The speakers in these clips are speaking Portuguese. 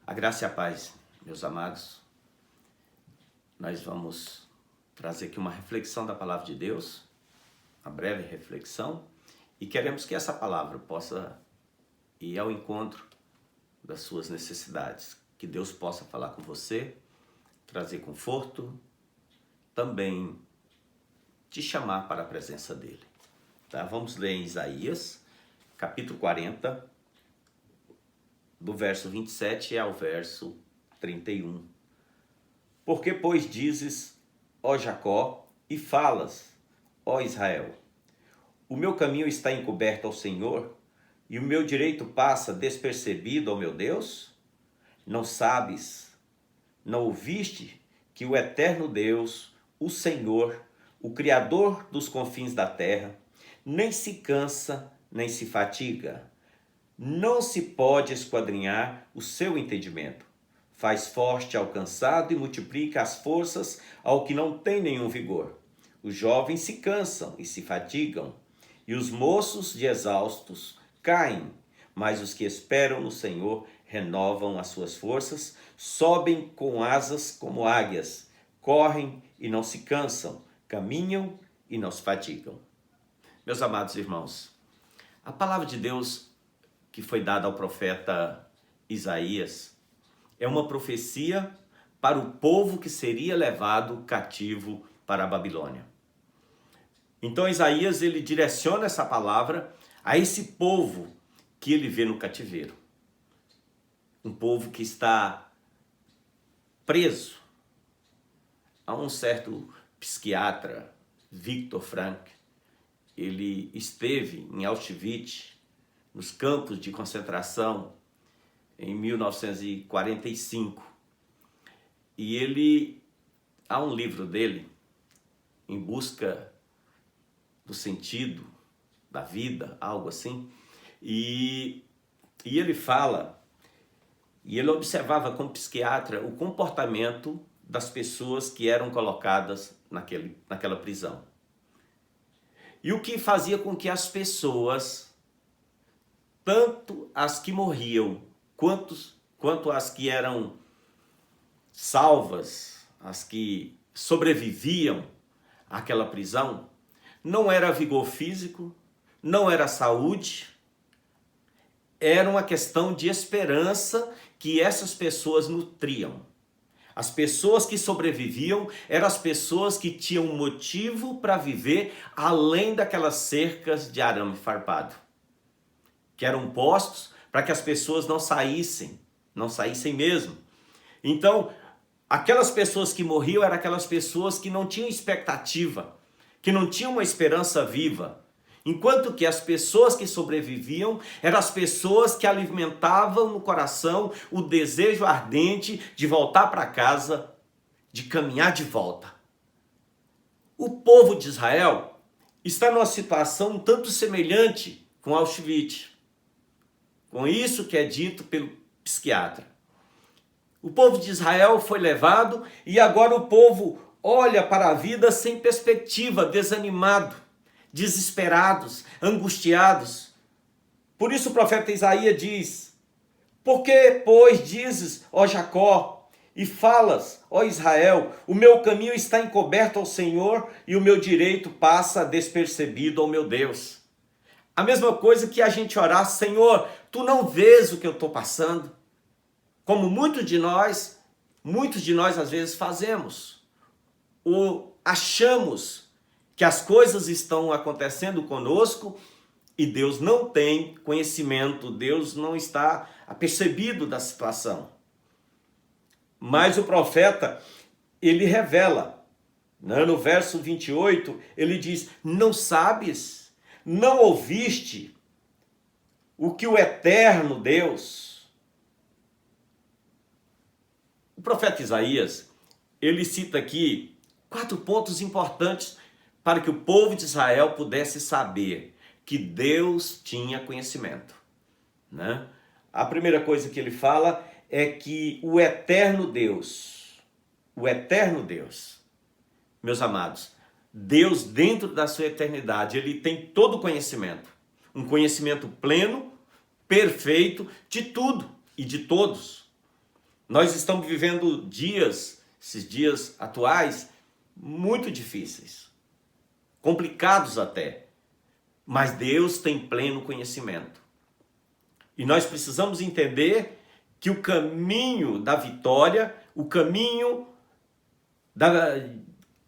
A graça e a paz, meus amados. Nós vamos trazer aqui uma reflexão da palavra de Deus, uma breve reflexão, e queremos que essa palavra possa ir ao encontro das suas necessidades, que Deus possa falar com você, trazer conforto, também te chamar para a presença dele. Tá? Vamos ler em Isaías, capítulo 40, do verso 27 ao verso 31. Porque, pois, dizes, ó Jacó, e falas, ó Israel, o meu caminho está encoberto ao Senhor, e o meu direito passa despercebido ao meu Deus? Não sabes, não ouviste que o eterno Deus, o Senhor, o Criador dos confins da terra, nem se cansa, nem se fatiga, não se pode esquadrinhar o seu entendimento. Faz forte ao cansado e multiplica as forças ao que não tem nenhum vigor. Os jovens se cansam e se fatigam, e os moços de exaustos caem, mas os que esperam no Senhor renovam as suas forças, sobem com asas como águias, correm e não se cansam, caminham e não se fatigam. Meus amados irmãos, a palavra de Deus que foi dada ao profeta Isaías é uma profecia para o povo que seria levado cativo para a Babilônia. Então Isaías ele direciona essa palavra a esse povo que ele vê no cativeiro. Um povo que está preso a um certo psiquiatra, Viktor Frankl. Ele esteve em Auschwitz, nos campos de concentração, em 1945. E ele, há um livro dele, Em Busca do Sentido da Vida, algo assim, e ele fala, e ele observava como psiquiatra o comportamento das pessoas que eram colocadas naquela prisão. E o que fazia com que as pessoas, tanto as que morriam, quanto as que eram salvas, as que sobreviviam àquela prisão, não era vigor físico, não era saúde, era uma questão de esperança que essas pessoas nutriam. As pessoas que sobreviviam eram as pessoas que tinham motivo para viver além daquelas cercas de arame farpado, que eram postos para que as pessoas não saíssem mesmo. Então, aquelas pessoas que morriam eram aquelas pessoas que não tinham expectativa, que não tinham uma esperança viva. Enquanto que as pessoas que sobreviviam eram as pessoas que alimentavam no coração o desejo ardente de voltar para casa, de caminhar de volta. O povo de Israel está numa situação um tanto semelhante com Auschwitz, com isso que é dito pelo psiquiatra. O povo de Israel foi levado e agora o povo olha para a vida sem perspectiva, desanimado, desesperados, angustiados. Por isso o profeta Isaías diz, porque, pois, dizes, ó Jacó, e falas, ó Israel, o meu caminho está encoberto ao Senhor e o meu direito passa despercebido ao meu Deus. A mesma coisa que a gente orar, Senhor, tu não vês o que eu estou passando? Como muitos de nós às vezes fazemos. Ou achamos que as coisas estão acontecendo conosco e Deus não tem conhecimento, Deus não está apercebido da situação. Mas o profeta, ele revela, né? No verso 28, ele diz, não sabes, não ouviste o que o eterno Deus... O profeta Isaías, ele cita aqui 4 pontos importantes para que o povo de Israel pudesse saber que Deus tinha conhecimento, né? A primeira coisa que ele fala é que o eterno Deus, meus amados, Deus dentro da sua eternidade, ele tem todo o conhecimento, um conhecimento pleno, perfeito de tudo e de todos. Nós estamos vivendo esses dias atuais, muito difíceis, complicados até, mas Deus tem pleno conhecimento. E nós precisamos entender que o caminho da vitória, o caminho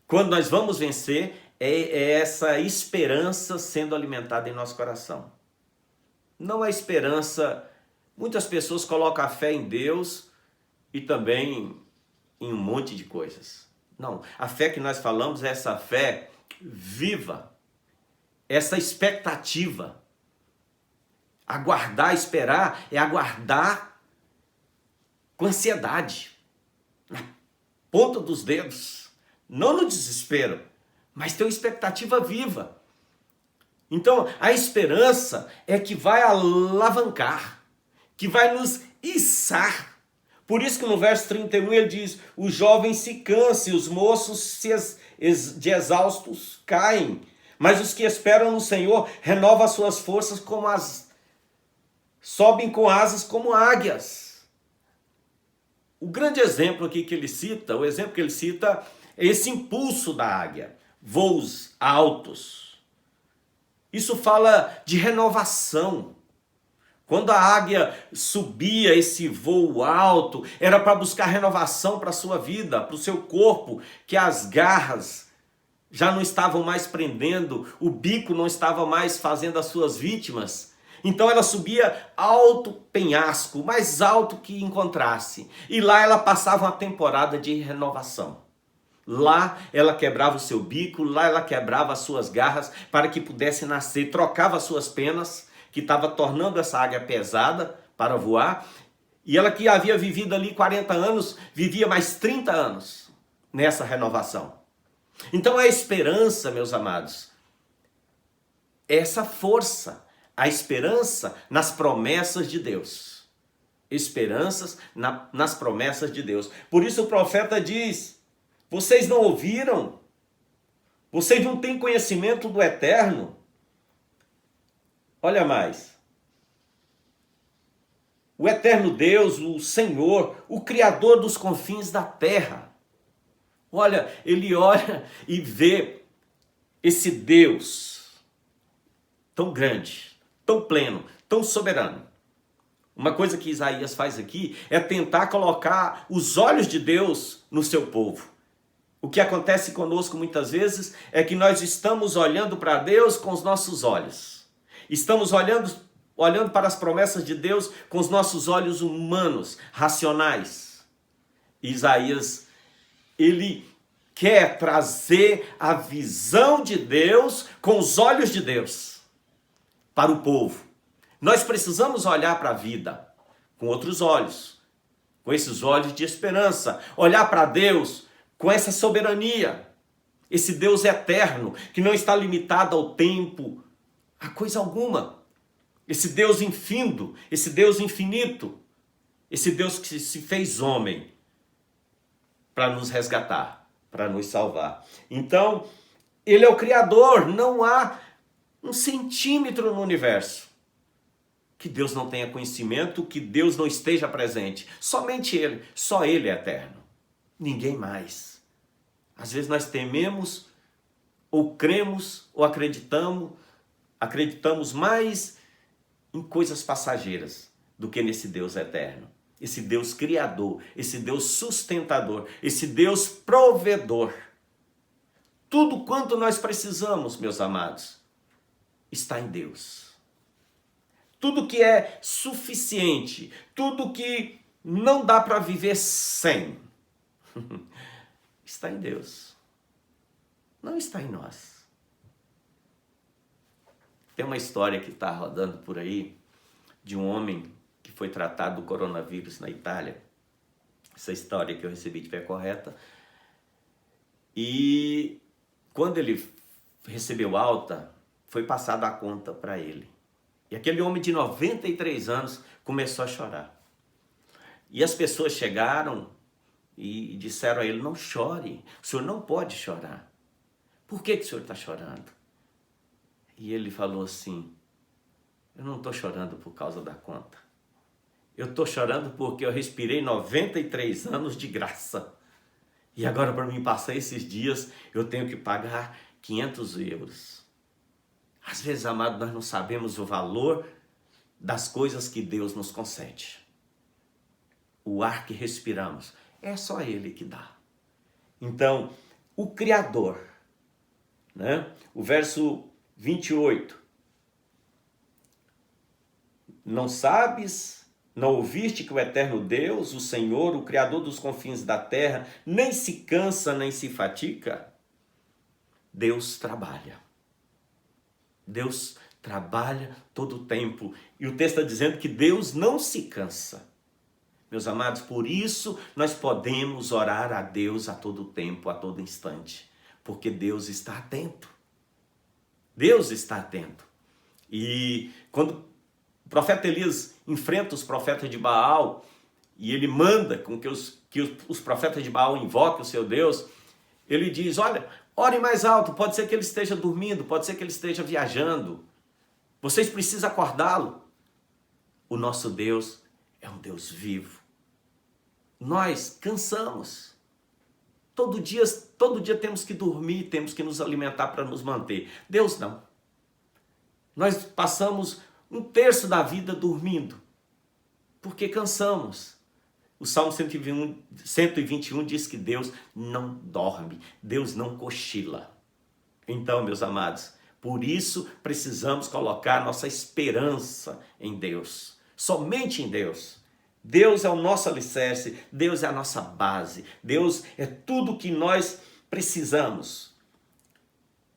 quando nós vamos vencer, é essa esperança sendo alimentada em nosso coração. Não é esperança, muitas pessoas colocam a fé em Deus e também em um monte de coisas. Não, a fé que nós falamos é essa fé viva, essa expectativa. Aguardar, esperar, é aguardar com ansiedade, na ponta dos dedos, não no desespero, mas ter uma expectativa viva. Então, a esperança é que vai alavancar, que vai nos içar. Por isso que no verso 31 ele diz, os jovens se cansam, os moços de exaustos caem, mas os que esperam no Senhor renovam as suas forças sobem com asas como águias. O grande exemplo aqui que ele cita, o exemplo que ele cita é esse impulso da águia, voos altos. Isso fala de renovação. Quando a águia subia esse voo alto, era para buscar renovação para a sua vida, para o seu corpo, que as garras já não estavam mais prendendo, o bico não estava mais fazendo as suas vítimas. Então ela subia alto penhasco, mais alto que encontrasse. E lá ela passava uma temporada de renovação. Lá ela quebrava o seu bico, lá ela quebrava as suas garras para que pudesse nascer, trocava as suas penas, que estava tornando essa águia pesada para voar. E ela que havia vivido ali 40 anos, vivia mais 30 anos nessa renovação. Então a esperança, meus amados, é essa força. A esperança nas promessas de Deus. Esperanças nas promessas de Deus. Por isso o profeta diz, vocês não ouviram? Vocês não têm conhecimento do eterno? Olha mais. O eterno Deus, o Senhor, o Criador dos confins da terra. Olha, ele olha e vê esse Deus tão grande, tão pleno, tão soberano. Uma coisa que Isaías faz aqui é tentar colocar os olhos de Deus no seu povo. O que acontece conosco muitas vezes é que nós estamos olhando para Deus com os nossos olhos. Estamos olhando para as promessas de Deus com os nossos olhos humanos, racionais. Isaías, ele quer trazer a visão de Deus com os olhos de Deus para o povo. Nós precisamos olhar para a vida com outros olhos, com esses olhos de esperança, olhar para Deus com essa soberania, esse Deus eterno, que não está limitado ao tempo, a coisa alguma, esse Deus infindo, esse Deus infinito, esse Deus que se fez homem para nos resgatar, para nos salvar. Então, ele é o Criador, não há 1 centímetro no universo que Deus não tenha conhecimento, que Deus não esteja presente. Somente Ele, só Ele é eterno. Ninguém mais. Às vezes nós tememos, ou cremos, ou acreditamos mais em coisas passageiras do que nesse Deus eterno. Esse Deus criador, esse Deus sustentador, esse Deus provedor. Tudo quanto nós precisamos, meus amados, está em Deus. Tudo que é suficiente, tudo que não dá para viver sem, está em Deus. Não está em nós. Tem uma história que está rodando por aí de um homem que foi tratado do coronavírus na Itália. Essa história que eu recebi de fé correta. E quando ele recebeu alta, foi passada a conta para ele. E aquele homem de 93 anos começou a chorar. E as pessoas chegaram e disseram a ele, não chore, o senhor não pode chorar. Por que o senhor está chorando? E ele falou assim, eu não estou chorando por causa da conta. Eu estou chorando porque eu respirei 93 anos de graça. E agora, para mim passar esses dias, eu tenho que pagar 500 euros. Às vezes, amado, nós não sabemos o valor das coisas que Deus nos concede. O ar que respiramos, é só Ele que dá. Então, o Criador, né? O verso 28. Não sabes, não ouviste que o eterno Deus, o Senhor, o Criador dos confins da terra, nem se cansa, nem se fatiga? Deus trabalha. Deus trabalha todo o tempo. E o texto está dizendo que Deus não se cansa. Meus amados, por isso nós podemos orar a Deus a todo tempo, a todo instante. Porque Deus está atento. Deus está atento. E quando o profeta Elias enfrenta os profetas de Baal e ele manda com que os profetas de Baal invoquem o seu Deus, ele diz, olha, ore mais alto, pode ser que ele esteja dormindo, pode ser que ele esteja viajando. Vocês precisam acordá-lo. O nosso Deus é um Deus vivo. Nós cansamos. Todo dia temos que dormir, temos que nos alimentar para nos manter. Deus não. Nós passamos 1/3 da vida dormindo, porque cansamos. O Salmo 121 diz que Deus não dorme, Deus não cochila. Então, meus amados, por isso precisamos colocar nossa esperança em Deus, somente em Deus. Deus é o nosso alicerce, Deus é a nossa base, Deus é tudo que nós precisamos.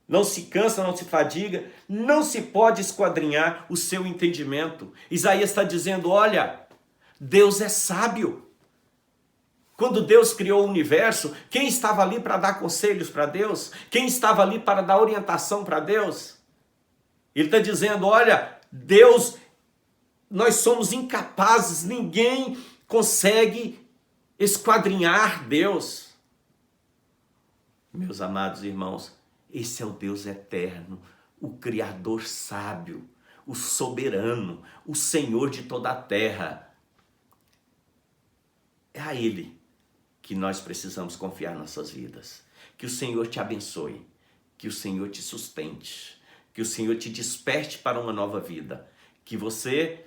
Não se cansa, não se fadiga, não se pode esquadrinhar o seu entendimento. Isaías está dizendo, olha, Deus é sábio. Quando Deus criou o universo, quem estava ali para dar conselhos para Deus? Quem estava ali para dar orientação para Deus? Ele está dizendo, olha, Deus, nós somos incapazes, ninguém consegue esquadrinhar Deus. Meus amados irmãos, esse é o Deus eterno, o Criador sábio, o soberano, o Senhor de toda a terra. É a Ele que nós precisamos confiar nossas vidas. Que o Senhor te abençoe, que o Senhor te sustente, que o Senhor te desperte para uma nova vida, que você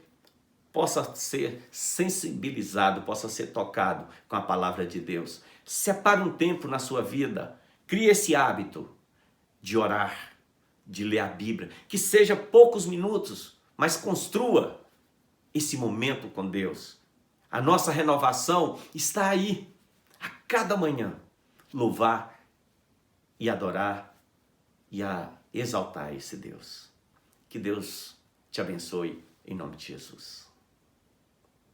possa ser sensibilizado, possa ser tocado com a palavra de Deus. Separe um tempo na sua vida, crie esse hábito de orar, de ler a Bíblia, que seja poucos minutos, mas construa esse momento com Deus. A nossa renovação está aí, a cada manhã, louvar e adorar e exaltar esse Deus. Que Deus te abençoe em nome de Jesus.